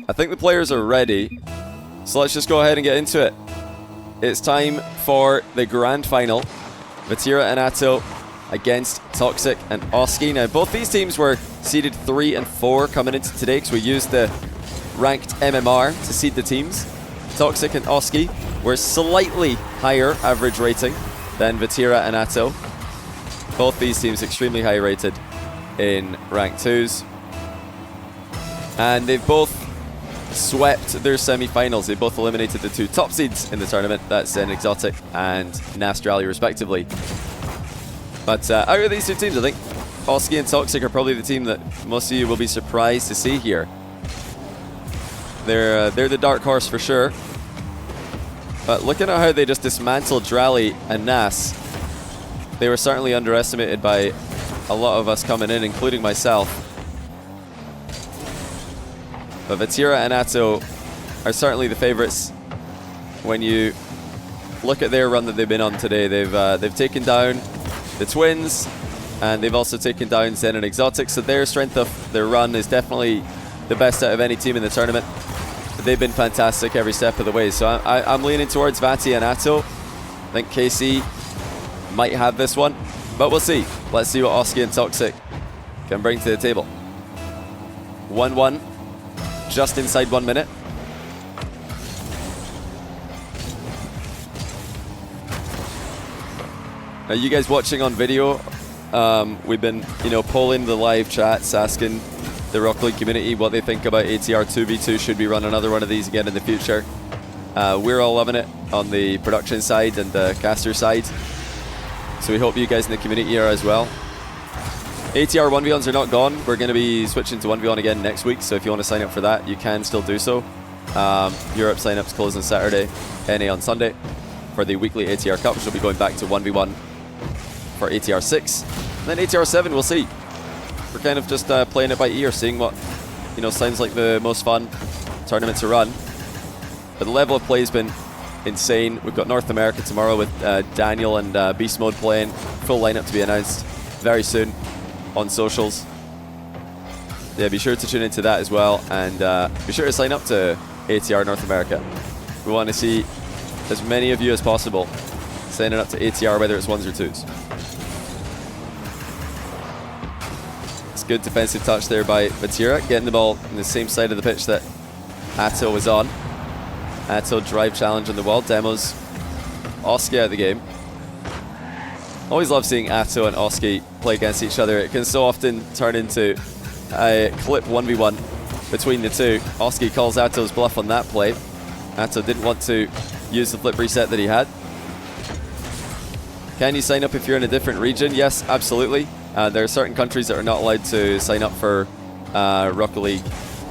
I think the players are ready. So let's just go ahead and get into it. It's time for the grand final. Vatira and Atow against Toxiic and Oski. Now, both these teams were seeded 3 and 4 coming into today because we used the ranked MMR to seed the teams. Toxiic and Oski were slightly higher average rating than Vatira and Atow. Both these teams extremely high rated in rank 2s. And they've both swept their semi-finals. They both eliminated the 2 top seeds in the tournament. That's Exotic and Nastrali respectively. But out of these 2 teams, I think Oski and Toxiic are probably the team that most of you will be surprised to see here. They're the dark horse for sure. But looking at how they just dismantled Drally and Nas, they were certainly underestimated by a lot of us coming in, including myself. But Vatira and Atow are certainly the favorites. When you look at their run that they've been on today, they've taken down the Twins, and they've also taken down Zen and Exotic, so their strength of their run is definitely the best out of any team in the tournament. They've been fantastic every step of the way, so I'm leaning towards Vati and Atow. I think KC might have this one, but we'll see. Let's see what Oski and Toxiic can bring to the table. 1-1, just inside 1 minute. Now, you guys watching on video, we've been, polling the live chats, asking the Rocket League community what they think about ATR 2v2. Should we run another one of these again in the future? We're all loving it on the production side and the caster side, so we hope you guys in the community are as well. ATR 1v1s are not gone. We're going to be switching to 1v1 again next week, so if you want to sign up for that, you can still do so. Europe sign-ups close on Saturday, NA on Sunday for the weekly ATR Cup, which will be going back to 1v1 for ATR 6. And then ATR 7, we'll see. We're kind of just playing it by ear, seeing what sounds like the most fun tournament to run. But the level of play has been insane. We've got North America tomorrow with Daniel and Beast Mode playing. Full lineup to be announced very soon on socials. Yeah, be sure to tune into that as well, and be sure to sign up to ATR North America. We want to see as many of you as possible signing up to ATR, whether it's 1s or 2s. Good defensive touch there by Vatira, getting the ball in the same side of the pitch that Atow was on. Atow drive challenge on the wall, demos Oski out of the game. Always love seeing Atow and Oski play against each other. It can so often turn into a clip 1v1 between the two. Oski calls Atow's bluff on that play. Atow didn't want to use the flip reset that he had. Can you sign up if you're in a different region? Yes, absolutely. There are certain countries that are not allowed to sign up for Rocket League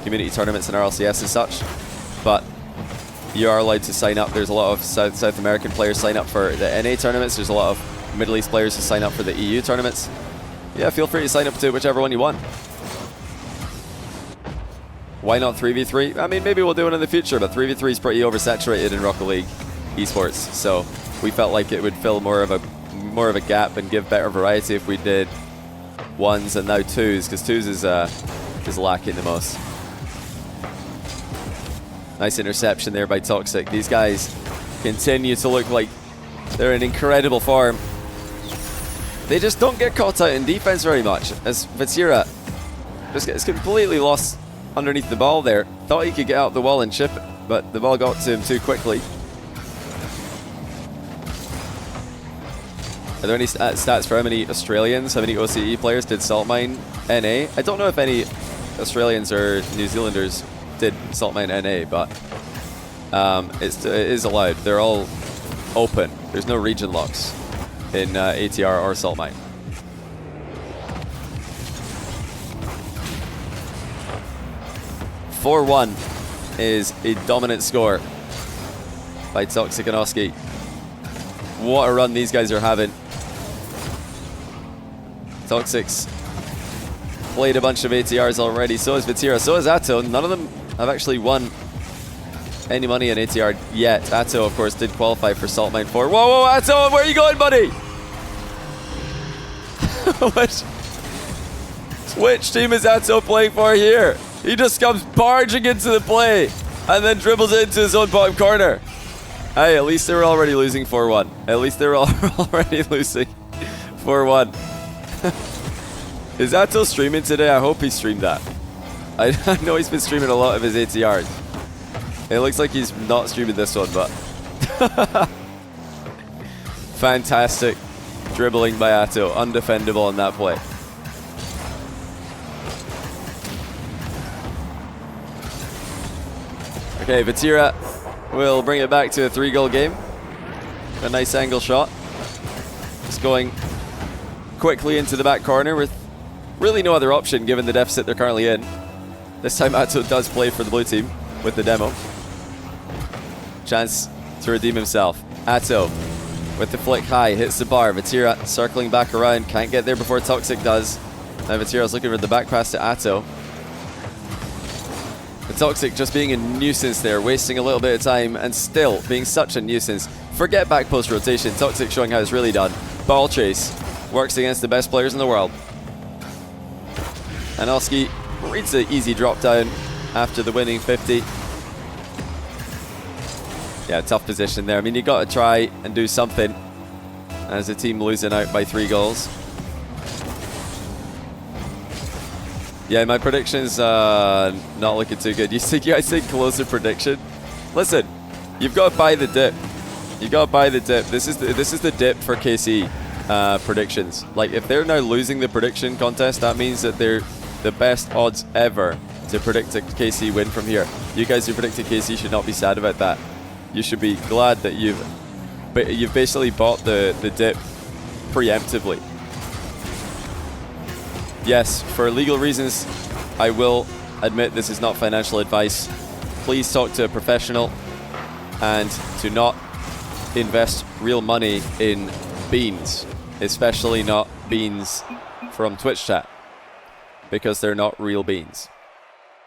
community tournaments and RLCS and such, but you are allowed to sign up. There's a lot of South American players sign up for the NA tournaments. There's a lot of Middle East players who sign up for the EU tournaments. Yeah, feel free to sign up to whichever one you want. Why not 3v3? I mean, maybe we'll do it in the future, but 3v3 is pretty oversaturated in Rocket League esports, so we felt like it would fill more of a gap and give better variety if we did 1s and now 2s, because 2s is lacking the most. Nice interception there by Toxiic. These guys continue to look like they're in incredible form. They just don't get caught out in defense very much, as Vatira just gets completely lost underneath the ball there. Thought he could get out the wall and chip it, but the ball got to him too quickly. Are there any stats for how many Australians, how many OCE players did Saltmine NA? I don't know if any Australians or New Zealanders did Saltmine NA, but it is allowed. They're all open. There's no region locks in ATR or Saltmine. (4-1) is a dominant score by Toxiic and Oski. What a run these guys are having. Toxic's played a bunch of ATRs already, so has Vatira, so has Atow. None of them have actually won any money in ATR yet. Atow, of course, did qualify for Saltmine 4. Whoa, whoa, Atow, where are you going, buddy? Which team is Atow playing for here? He just comes barging into the play and then dribbles it into his own bottom corner. Hey, at least they were already losing 4-1. At least they were already losing 4-1. Is Atow streaming today? I hope he streamed that. I know he's been streaming a lot of his ATRs. It looks like he's not streaming this one, but... Fantastic dribbling by Atow. Undefendable on that play. Okay, Vatira will bring it back to a 3-goal game. A nice angle shot. Just going quickly into the back corner with really no other option given the deficit they're currently in. This time Atow does play for the blue team with the demo. Chance to redeem himself. Atow with the flick high, hits the bar. Vatira circling back around, can't get there before Toxiic does. Now Vatira's looking for the back pass to Atow. The Toxiic just being a nuisance there, wasting a little bit of time and still being such a nuisance. Forget back post rotation, Toxiic showing how it's really done. Ball chase, works against the best players in the world. And Oski reads the easy drop down after the winning 50. Yeah, tough position there. I mean, you got to try and do something as a team losing out by 3 goals. Yeah, my prediction's not looking too good. You guys think closer prediction? Listen, you've got to buy the dip. You got to buy the dip. This is the dip for KC predictions. Like, if they're now losing the prediction contest, that means that they're the best odds ever to predict a KC win from here. You guys who predicted KC should not be sad about that. You should be glad that you've basically bought the dip preemptively. Yes, for legal reasons, I will admit this is not financial advice. Please talk to a professional and do not invest real money in beans, especially not beans from Twitch chat, because they're not real beans.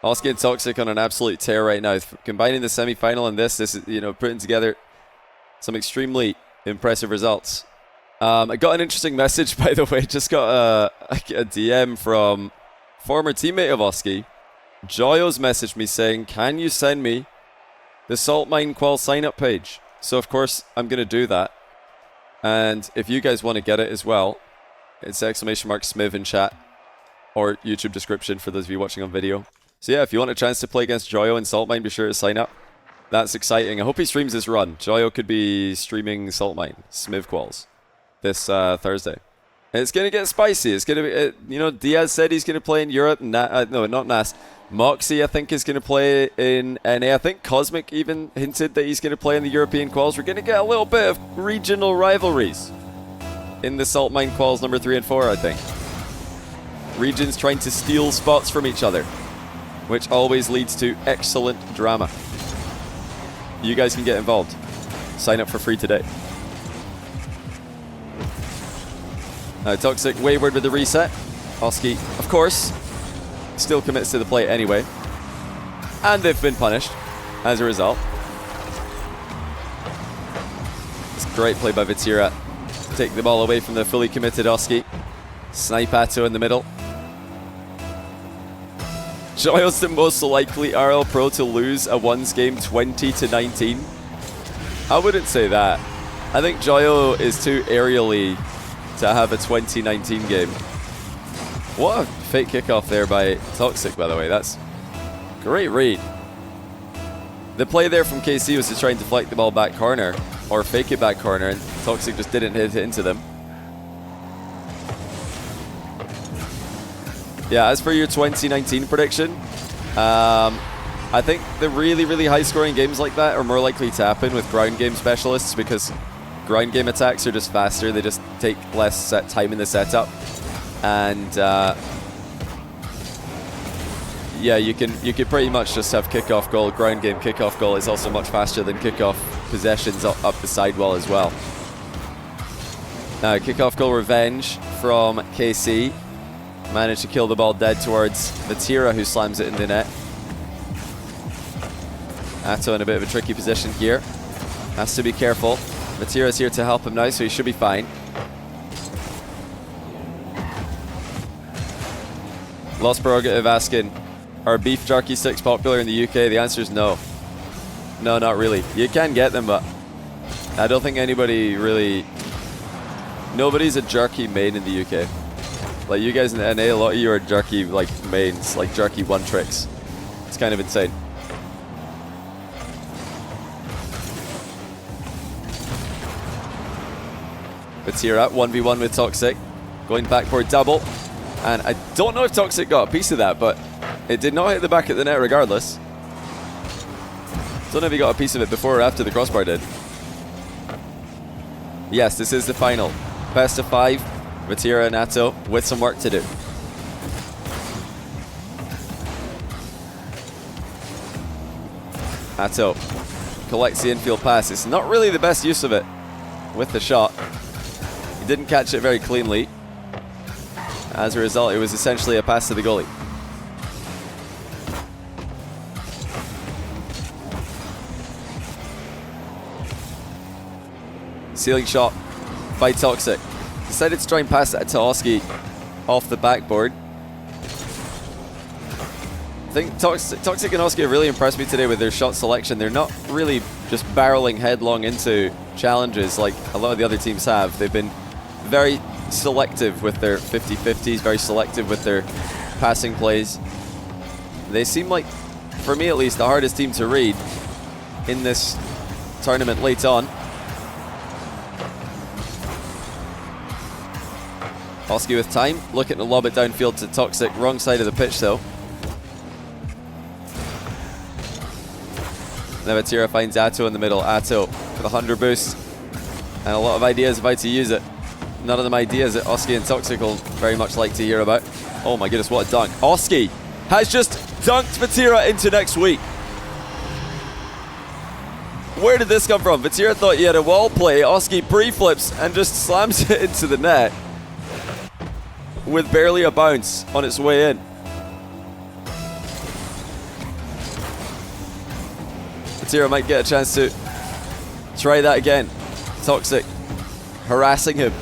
Oski and Toxiic on an absolute tear right now. Combining the semi-final and this is, you know, putting together some extremely impressive results. I got an interesting message, by the way. Just got a DM from former teammate of Oski. Joyo's messaged me saying, can you send me the Salt Mine Qual sign-up page? So, of course, I'm going to do that. And if you guys want to get it as well, it's !Smiv in chat or YouTube description for those of you watching on video. So yeah, if you want a chance to play against Joyo in Salt Mine, be sure to sign up. That's exciting. I hope he streams this run. Joyo could be streaming Salt Mine, Smiv Quals, this Thursday. And it's going to get spicy. It's going to be, you know, Diaz said he's going to play in Europe. No, not Nas. Moxie, I think, is going to play in NA. I think Cosmic even hinted that he's going to play in the European Quals. We're going to get a little bit of regional rivalries in the Salt Mine Quals number 3 and 4, I think. Regions trying to steal spots from each other, which always leads to excellent drama. You guys can get involved. Sign up for free today. Toxiic wayward with the reset. Oski, of course, still commits to the play anyway. And they've been punished as a result. It's a great play by Vatira to take the ball away from the fully committed Oski. Snipe Atow in the middle. Joyo's the most likely RL Pro to lose a ones game 20-19. I wouldn't say that. I think Joyo is too aerially to have a 2019 game. What a fake kickoff there by Toxiic, by the way. That's great read. The play there from KC was to try and deflect the ball back corner, or fake it back corner, and Toxiic just didn't hit it into them. Yeah, as for your 2019 prediction, I think the really, really high-scoring games like that are more likely to happen with ground game specialists, because ground game attacks are just faster. They just take less set time in the setup, and yeah, you could pretty much just have kickoff goal, ground game kickoff goal is also much faster than kickoff possessions up the sidewall as well. Now, kickoff goal revenge from KC. Managed to kill the ball dead towards Vatira, who slams it in the net. Atow in a bit of a tricky position here. Has to be careful. Vatira's here to help him now, so he should be fine. Lost Prerogative asking, Are beef jerky sticks popular in the UK? The answer is no. No, not really. You can get them, but I don't think anybody really... Nobody's a jerky main in the UK. Like, you guys in the NA, a lot of you are jerky, like, mains, like jerky one tricks. It's kind of insane. Vatira 1v1 with Toxic, going backboard double, and I don't know if Toxic got a piece of that, but it did not hit the back of the net regardless. Don't know if he got a piece of it before or after the crossbar did. Yes, this is the final. Best of 5, Vatira and Atow with some work to do. Atow collects the infield pass. It's not really the best use of it with the shot. He didn't catch it very cleanly. As a result, it was essentially a pass to the goalie. Ceiling shot by Toxic. Decided to try and pass that to Oski off the backboard. I think Toxic and Oski have really impressed me today with their shot selection. They're not really just barreling headlong into challenges like a lot of the other teams have. They've been very selective with their 50-50s, very selective with their passing plays. They seem like, for me at least, the hardest team to read in this tournament late on. Oski with time, looking to lob it downfield to Toxic, wrong side of the pitch though. Now Vatira finds Atow in the middle. Atow with a 100 boost and a lot of ideas of how to use it. None of them ideas that Oski and Toxic will very much like to hear about. Oh my goodness, what a dunk. Oski has just dunked Vatira into next week. Where did this come from? Vatira thought he had a wall play. Oski pre-flips and just slams it into the net with barely a bounce on its way in. Vatira might get a chance to try that again. Toxic harassing him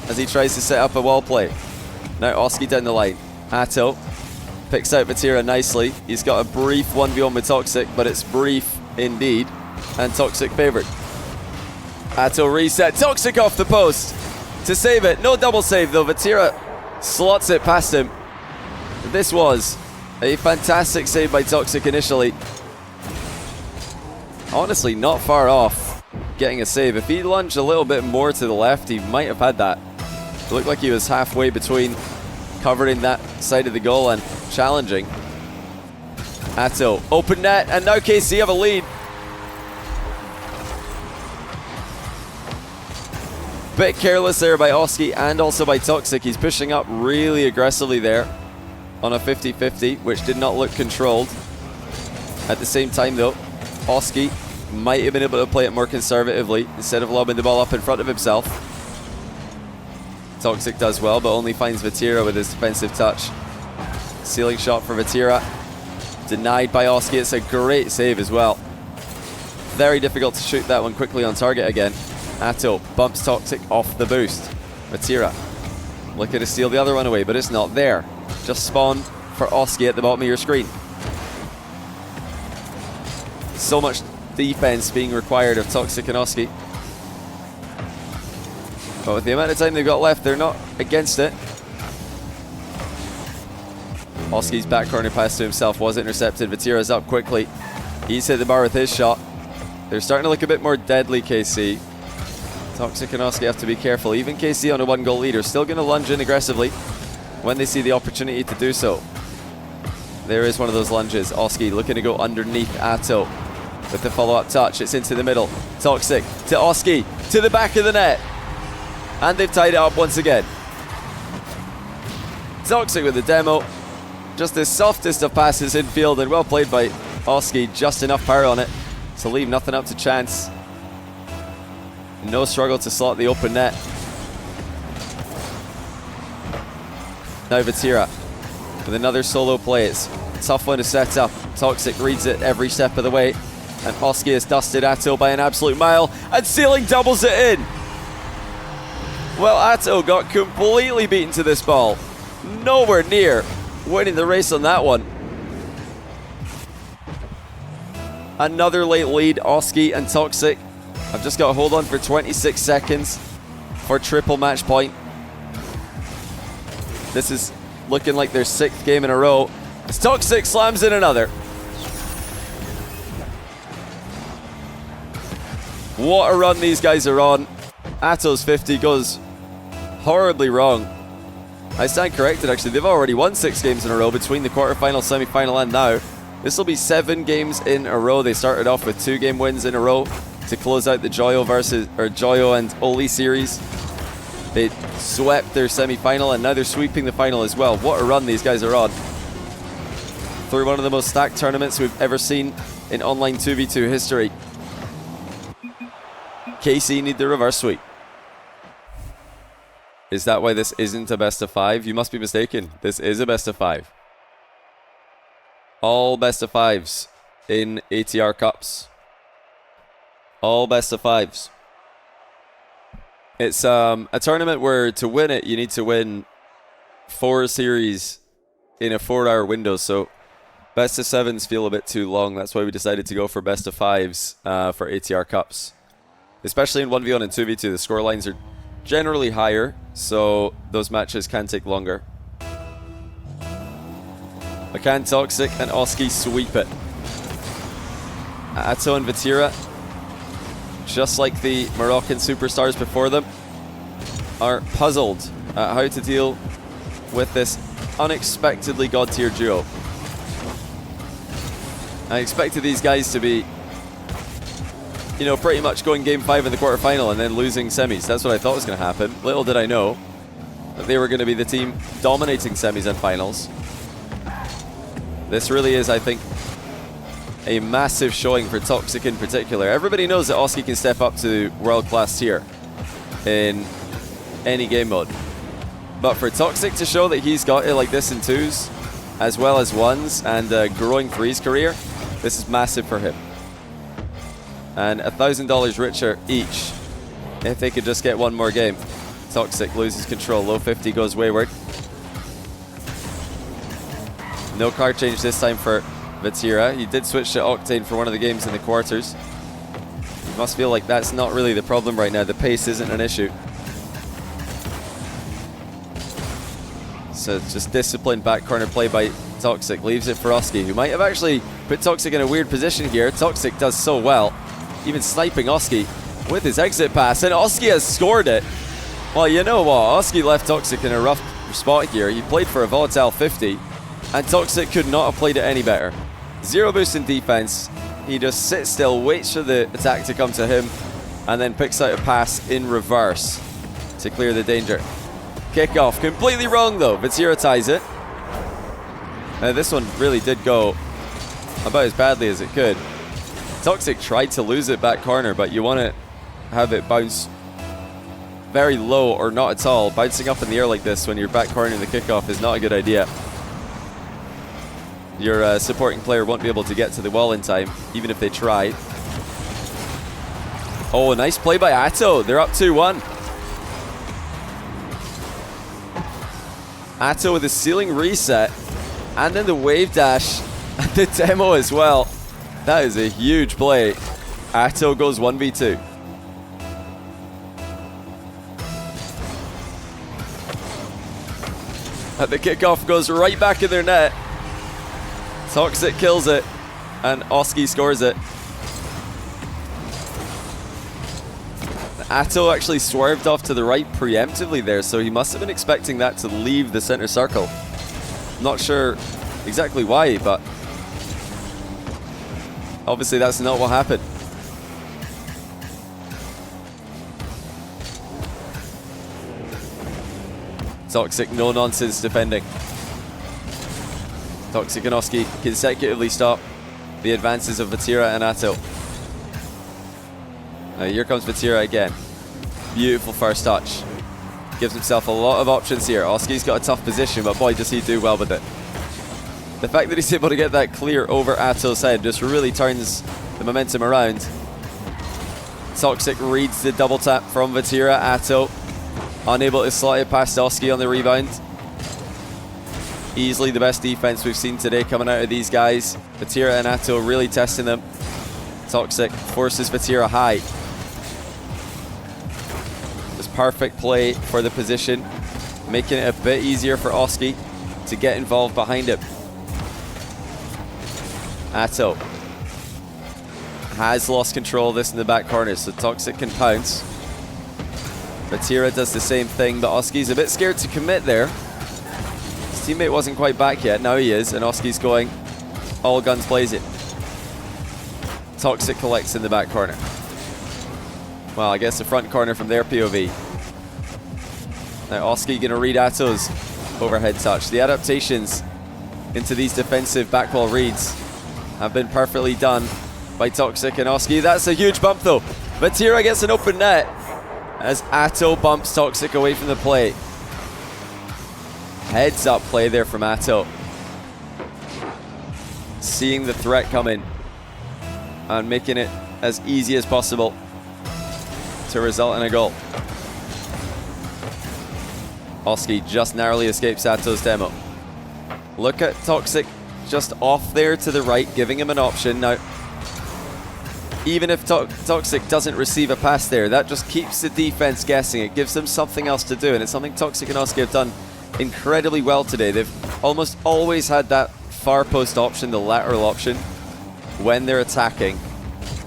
as he tries to set up a wall play. Now Oski down the line. Atow picks out Vatira nicely. He's got a brief 1v1 with Toxic, but it's brief indeed, and Toxic favored. Atow reset. Toxic off the post to save it. No double save though. Vatira slots it past him. This was a fantastic save by Toxic initially. Honestly, not far off getting a save. If he lunged a little bit more to the left, he might have had that. It looked like he was halfway between covering that side of the goal and challenging. Atow, open net, and now KC have a lead. Bit careless there by Oski and also by Toxic. He's pushing up really aggressively there on a 50-50, which did not look controlled. At the same time though, Oski might have been able to play it more conservatively instead of lobbing the ball up in front of himself. Toxic does well, but only finds Vatira with his defensive touch. Ceiling shot for Vatira. Denied by Oski. It's a great save as well. Very difficult to shoot that one quickly on target again. Atow bumps Toxic off the boost. Vatira looking to steal the other one away, but it's not there. Just spawned for Oski at the bottom of your screen. So much defense being required of Toxic and Oski. But with the amount of time they've got left, they're not against it. Oski's back corner pass to himself was intercepted. Vatira's up quickly. He's hit the bar with his shot. They're starting to look a bit more deadly, KC. Toxic and Oski have to be careful. Even KC on a 1-goal lead are still going to lunge in aggressively when they see the opportunity to do so. There is one of those lunges. Oski looking to go underneath Atow with the follow-up touch. It's into the middle. Toxic to Oski to the back of the net. And they've tied it up once again. Toxic with the demo. Just the softest of passes in field, and well played by Oski. Just enough power on it to leave nothing up to chance. No struggle to slot the open net. Now Vatira with another solo play. It's a tough one to set up. Toxic reads it every step of the way. And Oski has dusted Atow by an absolute mile. And Ceiling doubles it in. Well, Atow got completely beaten to this ball. Nowhere near winning the race on that one. Another late lead, Oski and Toxic. I've just got to hold on for 26 seconds for triple match point. This is looking like their 6th game in a row. As Toxic slams in another. What a run these guys are on. Atow's 50 goes horribly wrong. I stand corrected, actually. They've already won 6 games in a row between the quarterfinal, semi-final, and now. This will be 7 games in a row. They started off with 2-game wins in a row to close out the Joyo and Oli series. They swept their semi-final, and now they're sweeping the final as well. What a run these guys are on. Through one of the most stacked tournaments we've ever seen in online 2v2 history. KC need the reverse sweep. Is that why this isn't a best of 5? You must be mistaken. This is a best of 5. All best of 5s in ATR Cups. All best of 5s. It's a tournament where to win it, you need to win 4 series in a 4-hour window. So best of 7s feel a bit too long. That's why we decided to go for best of 5s for ATR Cups. Especially in 1v1 and 2v2, the score lines are generally higher, so those matches can take longer. But can Toxic and Oski sweep it? Atow and Vatira, just like the Moroccan superstars before them, are puzzled at how to deal with this unexpectedly god-tier duo. I expected these guys to be, you know, pretty much going game 5 in the quarterfinal and then losing semis. That's what I thought was going to happen. Little did I know that they were going to be the team dominating semis and finals. This really is, I think, a massive showing for Toxic in particular. Everybody knows that Oski can step up to world-class tier in any game mode. But for Toxic to show that he's got it like this in 2s, as well as 1s, and growing for his career, this is massive for him. And $1,000 richer each if they could just get one more game. Toxic loses control. Low 50 goes wayward. No card change this time for Vatira. He did switch to Octane for one of the games in the quarters. You must feel like that's not really the problem right now. The pace isn't an issue. So it's just disciplined back corner play by Toxic. Leaves it for Oski, who might have actually put Toxic in a weird position here. Toxic does so well, even sniping Oski with his exit pass, and Oski has scored it. Well, you know what? Oski left Toxic in a rough spot here. He played for a volatile 50, and Toxic could not have played it any better. 0 boost in defense. He just sits still, waits for the attack to come to him, and then picks out a pass in reverse to clear the danger. Kickoff, completely wrong though. Vatira ties it. This one really did go about as badly as it could. Toxic tried to lose it back corner, but you want to have it bounce very low or not at all. Bouncing up in the air like this when you're back cornering the kickoff is not a good idea. Your supporting player won't be able to get to the wall in time, even if they try. Oh, nice play by Atow. They're up 2-1. Atow with a ceiling reset, and then the wave dash and the demo as well. That is a huge play. Atow goes 1v2. And the kickoff goes right back in their net. Toxic kills it, and Oski scores it. Atow actually swerved off to the right preemptively there, so he must have been expecting that to leave the center circle. Not sure exactly why, but obviously that's not what happened. Toxic, no nonsense defending. Toxic and Oski consecutively stop the advances of Vatira and Atow. Now here comes Vatira again. Beautiful first touch. Gives himself a lot of options here. Oski's got a tough position, but boy does he do well with it. The fact that he's able to get that clear over Atow's head just really turns the momentum around. Toxic reads the double tap from Vatira. Atow unable to slot it past Oski on the rebound. Easily the best defense we've seen today coming out of these guys. Vatira and Atow really testing them. Toxic forces Vatira high. Just perfect play for the position, making it a bit easier for Oski to get involved behind him. Atow has lost control of this in the back corner, so Toxic can pounce. Vatira does the same thing, but Oski's a bit scared to commit there. His teammate wasn't quite back yet, now he is, and Oski's going all guns blazing. Toxic collects in the back corner. Well, I guess the front corner from their POV. Now Oski gonna read Atow's overhead touch. The adaptations into these defensive backwall reads have been perfectly done by Toxic and Oski. That's a huge bump though. Vatira gets an open net as Atow bumps Toxic away from the play. Heads up play there from Atow. Seeing the threat coming and making it as easy as possible to result in a goal. Oski just narrowly escapes Atow's demo. Look at Toxic just off there to the right, giving him an option. Now, even if Toxic doesn't receive a pass there, that just keeps the defense guessing. It gives them something else to do, and it's something Toxic and Oski have done incredibly well today. They've almost always had that far post option, the lateral option, when they're attacking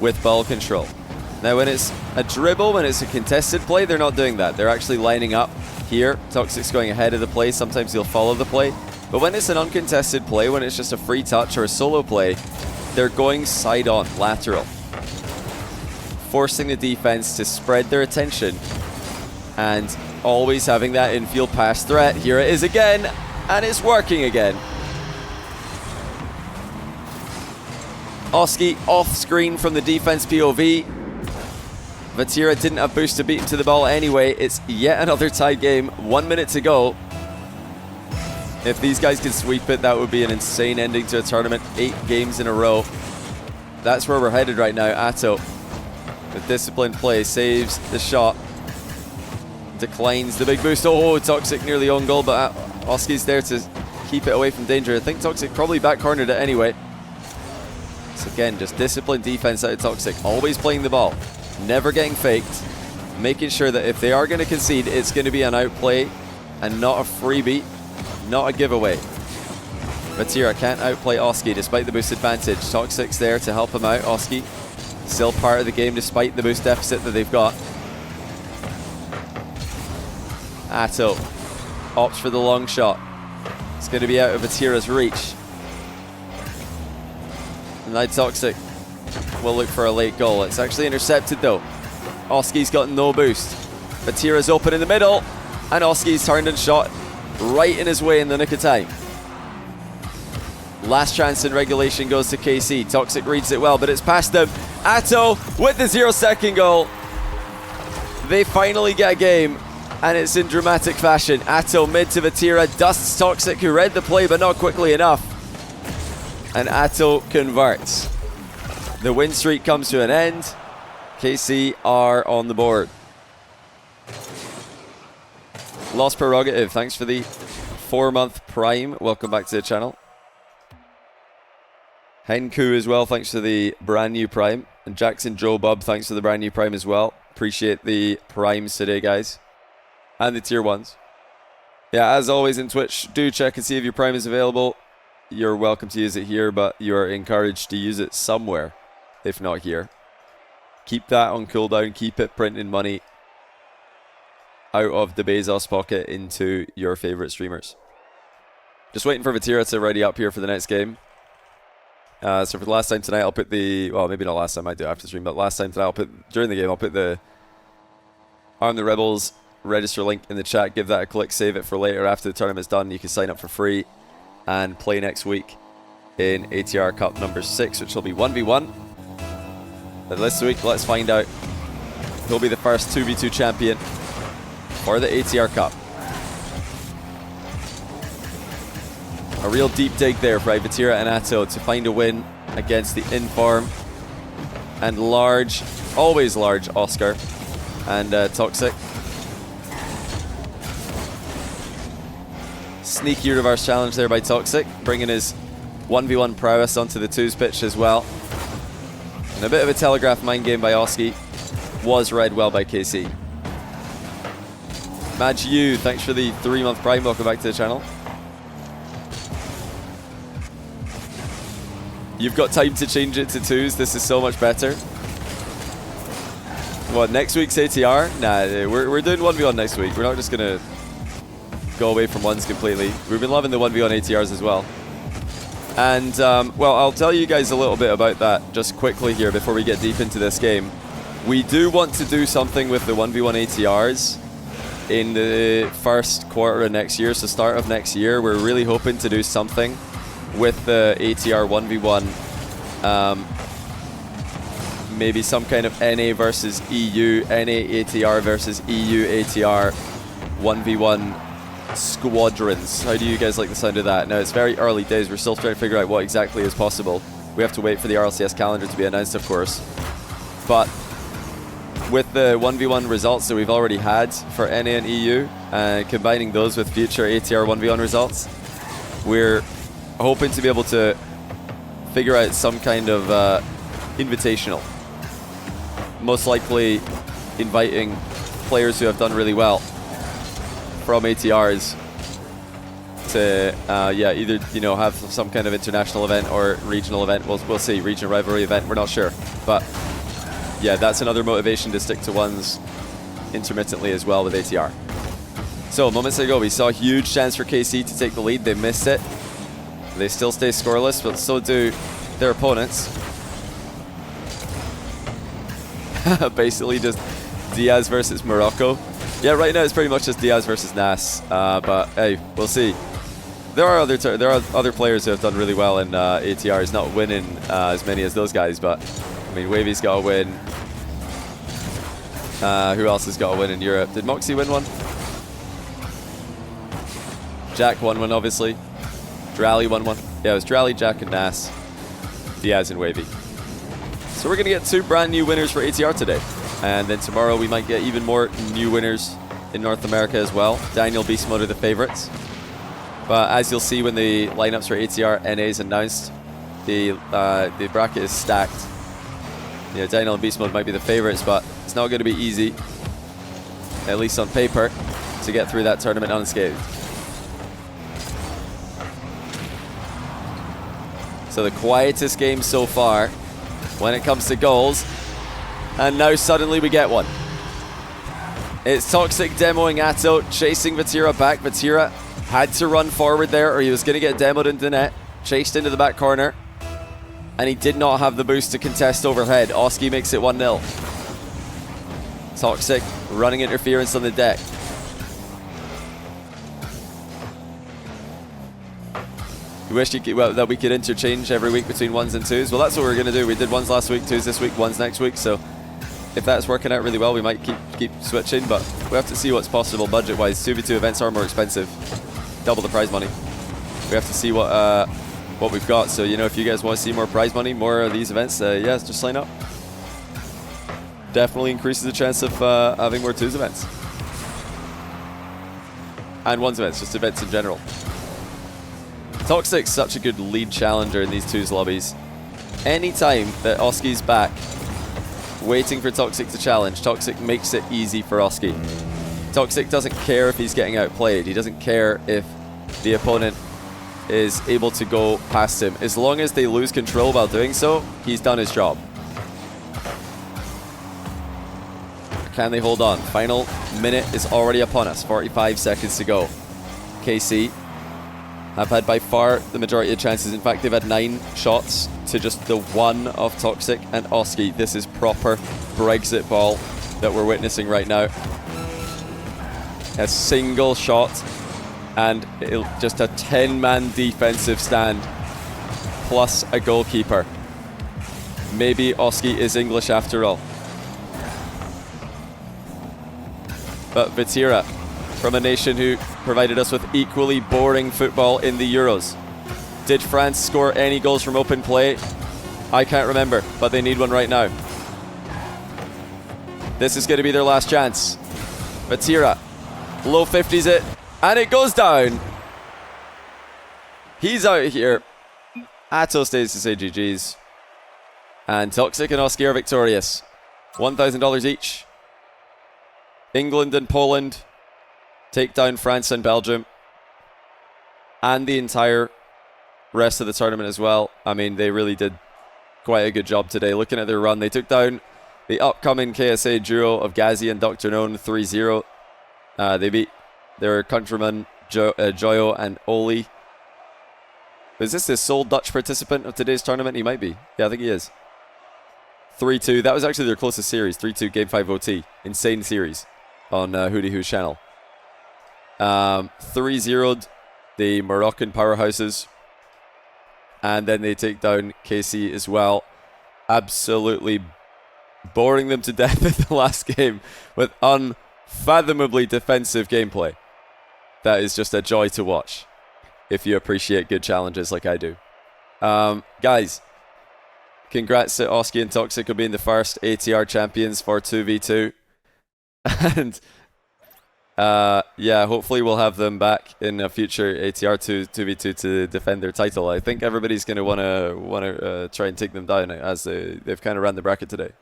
with ball control. Now when it's a dribble, when it's a contested play, they're not doing that. They're actually lining up here. Toxic's going ahead of the play. Sometimes he'll follow the play. But when it's an uncontested play, when it's just a free touch or a solo play, they're going side on, lateral, forcing the defense to spread their attention and always having that infield pass threat. Here it is again, and it's working again. Oski off screen from the defense POV. Vatira didn't have boost to beat him to the ball anyway. It's yet another tied game. 1 minute to go. If these guys can sweep it, that would be an insane ending to a tournament. 8 games in a row. That's where we're headed right now. Atow, with disciplined play, saves the shot. Declines the big boost. Oh, Toxic nearly own goal, but Oski's there to keep it away from danger. I think Toxic probably back cornered it anyway. So again, just disciplined defense out of Toxic. Always playing the ball, never getting faked, making sure that if they are going to concede, it's going to be an outplay and not a freebie, not a giveaway. Vatira can't outplay Oski despite the boost advantage. Toxic's there to help him out. Oski still part of the game despite the boost deficit that they've got. Atow opts for the long shot. It's going to be out of Vatira's reach. And now Toxic will look for a late goal. It's actually intercepted though. Oski's got no boost. Vatira's open in the middle, and Oski's turned and shot right in his way in the nick of time. Last chance in regulation goes to KC. Toxic reads it well, but it's past them. Atow with the 0-second goal. They finally get a game, and it's in dramatic fashion. Atow mid to Vatira, dusts Toxic, who read the play but not quickly enough. And Atow converts. The win streak comes to an end. KC are on the board. Lost Prerogative, thanks for the 4-month Prime. Welcome back to the channel. Henku as well, thanks for the brand new Prime. And Jackson Joe Bub, thanks for the brand new Prime as well. Appreciate the Primes today, guys. And the tier 1s. Yeah, as always in Twitch, do check and see if your Prime is available. You're welcome to use it here, but you're encouraged to use it somewhere, if not here. Keep that on cooldown, keep it printing money out of the Bezos pocket into your favorite streamers. Just waiting for Vatira to ready up here for the next game. So for the last time tonight, I'll put the, well, maybe not last time, I do after the stream, but last time tonight, during the game, I'll put the Arm the Rebels register link in the chat. Give that a click, save it for later. After the tournament's done, you can sign up for free and play next week in ATR Cup number 6, which will be 1v1. But this week, let's find out who'll be the first 2v2 champion for the ATR Cup. A real deep dig there for Vatira and Atow to find a win against the inform and large, always large, Oscar and Toxic. Sneaky reverse challenge there by Toxic, bringing his 1v1 prowess onto the 2s pitch as well. And a bit of a telegraph mind game by Oski was read well by KC. Madge Yu, thanks for the 3-month prime. Welcome back to the channel. You've got time to change it to 2s. This is so much better. What, next week's ATR? Nah, we're doing 1v1 next week. We're not just going to go away from 1s completely. We've been loving the 1v1 ATRs as well. And, well, I'll tell you guys a little bit about that just quickly here before we get deep into this game. We do want to do something with the 1v1 ATRs in the first quarter of next year, so start of next year. We're really hoping to do something with the ATR 1v1. Maybe some kind of NA versus EU, NA ATR versus EU ATR 1v1 squadrons. How do you guys like the sound of that? Now, it's very early days. We're still trying to figure out what exactly is possible. We have to wait for the RLCS calendar to be announced, of course. But with the 1v1 results that we've already had for NA and EU, combining those with future ATR 1v1 results, we're hoping to be able to figure out some kind of invitational. Most likely inviting players who have done really well from ATRs to yeah, either, you know, have some kind of international event or regional event. We'll see, regional rivalry event, we're not sure. But yeah, that's another motivation to stick to 1s intermittently as well with ATR. So moments ago we saw a huge chance for KC to take the lead. They missed it. They still stay scoreless, but so do their opponents. Basically just Diaz versus Morocco. Yeah, right now it's pretty much just Diaz versus Nas. But hey, we'll see. There are other players who have done really well in ATRs, not winning as many as those guys, but I mean, Wavy's got a win. Who else has got a win in Europe? Did Moxie win one? Jack won one, obviously. Drally won one. Yeah, it was Drally, Jack, and Nas. Diaz and Wavy. So we're going to get 2 brand new winners for ATR today. And then tomorrow we might get even more new winners in North America as well. Daniel, Beast Mode are the favorites. But as you'll see when the lineups for ATR NA is announced, the bracket is stacked. You know, Daniel and Beast Mode might be the favorites, but it's not going to be easy, at least on paper, to get through that tournament unscathed. So the quietest game so far when it comes to goals, and now suddenly we get one. It's Toxiic demoing Atow, chasing Vatira back. Vatira had to run forward there or he was going to get demoed into the net, chased into the back corner, and he did not have the boost to contest overhead. Oski makes it 1-0. Toxiic running interference on the deck. You wish you could, well, that we could interchange every week between 1s and 2s. Well, that's what we're going to do. We did 1s last week, 2s this week, 1s next week. So if that's working out really well, we might keep switching. But we have to see what's possible budget-wise. 2v2 events are more expensive. Double the prize money. We have to see what we've got. So, you know, if you guys want to see more prize money, more of these events, yeah, just sign up. Definitely increases the chance of having more 2s events. And 1s events, just events in general. Toxic's such a good lead challenger in these 2s lobbies. Anytime that Oski's back, waiting for Toxiic to challenge, Toxiic makes it easy for Oski. Toxiic doesn't care if he's getting outplayed. He doesn't care if the opponent is able to go past him. As long as they lose control while doing so, he's done his job. Can they hold on? Final minute is already upon us. 45 seconds to go. KC have had by far the majority of chances. In fact, they've had 9 shots to just the 1 of Toxiic and Oski. This is proper Brexit ball that we're witnessing right now. A single shot and just a 10-man defensive stand plus a goalkeeper. Maybe Oski is English after all. But Vatira, from a nation who provided us with equally boring football in the Euros. Did France score any goals from open play? I can't remember, but they need one right now. This is going to be their last chance. Vatira, low 50s it, and it goes down. He's out here. Atow stays to say GG's. And Toxic and Oski are victorious. $1,000 each. England and Poland take down France and Belgium. And the entire rest of the tournament as well. I mean, they really did quite a good job today. Looking at their run, they took down the upcoming KSA duo of Ghazi and Dr. Known 3-0. They beat their countrymen Joyo and Oli. Is this the sole Dutch participant of today's tournament? He might be. Yeah, I think he is. 3-2. That was actually their closest series. 3-2 Game 5 OT. Insane series on Hootie Who's channel. 3-0'd the Moroccan powerhouses. And then they take down KC as well. Absolutely boring them to death in the last game with unfathomably defensive gameplay. That is just a joy to watch if you appreciate good challenges like I do. Guys, congrats to Oski and Toxic on being the first ATR champions for 2v2. And yeah, hopefully we'll have them back in a future ATR 2v2 to defend their title. I think everybody's going to want to try and take them down as they've kind of ran the bracket today.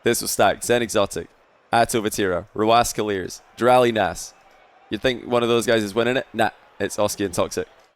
This was stacked. Zen Exotic, Atow Vatira, Ruas Kalirs, Drally Nas. You'd think one of those guys is winning it? Nah, it's Oski and Toxic.